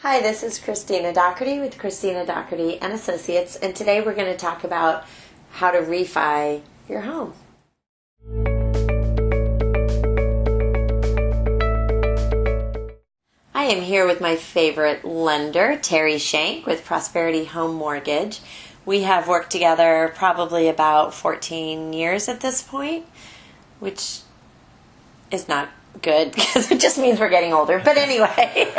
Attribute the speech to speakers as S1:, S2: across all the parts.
S1: Hi, this is Cristina Dougherty with Cristina Dougherty and Associates, and today we're going to talk about how to refi your home. I am here with my favorite lender, Terry Schneck with Prosperity Home Mortgage. We have worked together probably about 14 years at this point, which is not good because it just means we're getting older. But anyway,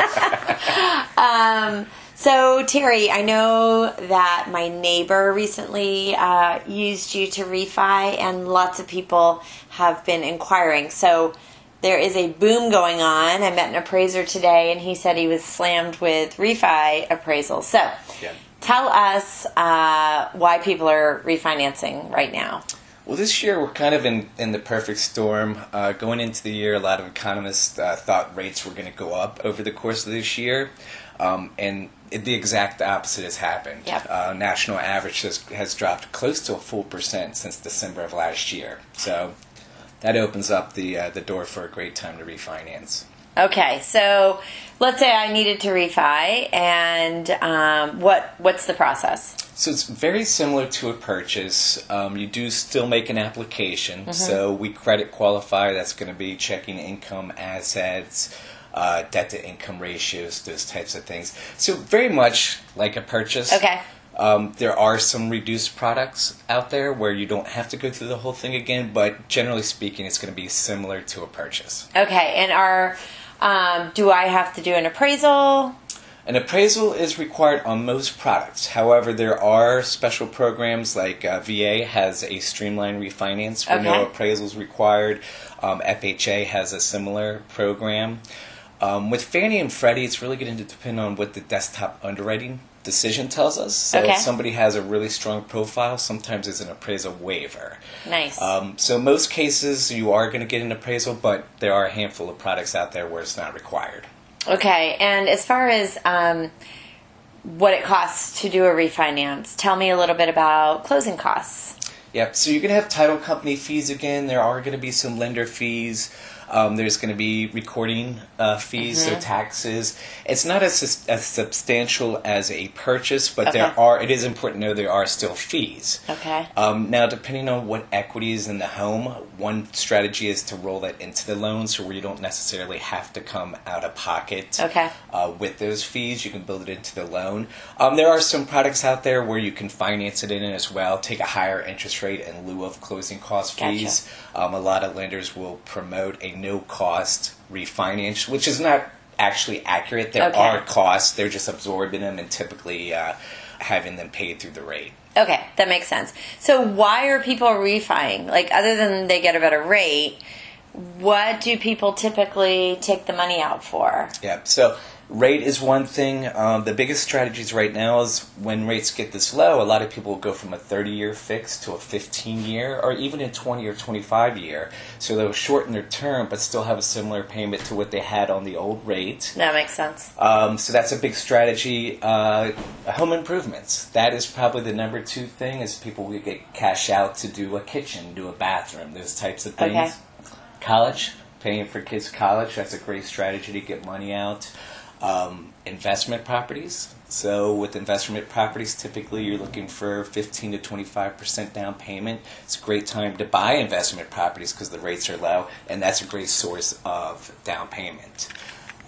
S1: so Terry, I know that my neighbor recently used you to refi, and lots of people have been inquiring. So there is a boom going on. I met an appraiser today, and he said he was slammed with refi appraisal. So tell us why people are refinancing right now.
S2: Well, this year we're kind of in the perfect storm. Going into the year, a lot of economists thought rates were going to go up over the course of this year, and the exact opposite has happened.
S1: Yep.
S2: National average has dropped close to a full % since December of last year. So that opens up the door for a great time to refinance.
S1: Okay, so let's say I needed to refi, and what's the process?
S2: So it's very similar to a purchase. You do still make an application. So we credit qualify. That's going to be checking income, assets, debt to income ratios, those types of things. So very much like a purchase.
S1: Okay.
S2: There are some reduced products out there where you don't have to go through the whole thing again, but generally speaking, it's going to be similar to a purchase.
S1: Okay, and do I have to do an appraisal?
S2: An appraisal is required on most products. However, there are special programs like VA has a streamlined refinance where no appraisals required. FHA has a similar program. With Fannie and Freddie, it's really going to depend on what the desktop underwriting decision tells us. So if somebody has a really strong profile, sometimes it's an appraisal waiver.
S1: Nice.
S2: So most cases you are going to get an appraisal, but there are a handful of products out there where it's not required.
S1: Okay, and as far as what it costs to do a refinance, tell me a little bit about closing costs.
S2: Yep, so you're going to have title company fees again. There are going to be some lender fees. There's going to be recording fees, so taxes. It's not as substantial as a purchase, but it is important to know there are still fees.
S1: Okay.
S2: Now, depending on what equity is in the home, one strategy is to roll that into the loan, so where you don't necessarily have to come out of pocket with those fees. You can build it into the loan. There are some products out there where you can finance it in as well, take a higher interest rate in lieu of closing cost fees. A lot of lenders will promote a no-cost refinance, which is not actually accurate. There are costs. They're just absorbing them and typically having them paid through the rate.
S1: Okay, that makes sense. So why are people refining? Like, other than they get a better rate, what do people typically take the money out for?
S2: Yeah, so rate is one thing. The biggest strategies right now is when rates get this low, a lot of people will go from a 30-year fix to a 15-year or even a 20 or 25-year. So they'll shorten their term but still have a similar payment to what they had on the old rate.
S1: That makes sense.
S2: So that's a big strategy. Home improvements. That is probably the number 2 thing, is people will get cash out to do a kitchen, do a bathroom, those types of things. College, paying for kids' college, that's a great strategy to get money out. Investment properties. So with investment properties, typically you're looking for 15 to 25% down payment. It's a great time to buy investment properties because the rates are low, and that's a great source of down payment.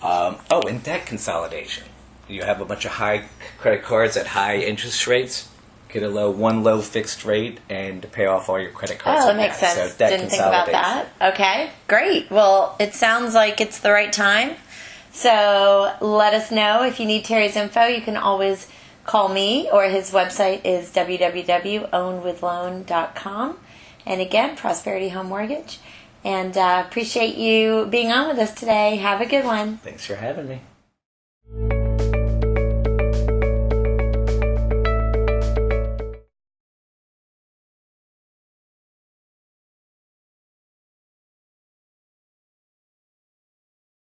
S2: And debt consolidation. You have a bunch of high credit cards at high interest rates. Get one low fixed rate and pay off all your credit cards.
S1: Oh, that makes sense.
S2: So debt
S1: Didn't think about that. Okay, great. Well, it sounds like it's the right time. So let us know if you need Terry's info. You can always call me, or his website is www.ownwithloan.com. And again, Prosperity Home Mortgage. And appreciate you being on with us today. Have a good one.
S2: Thanks for having me.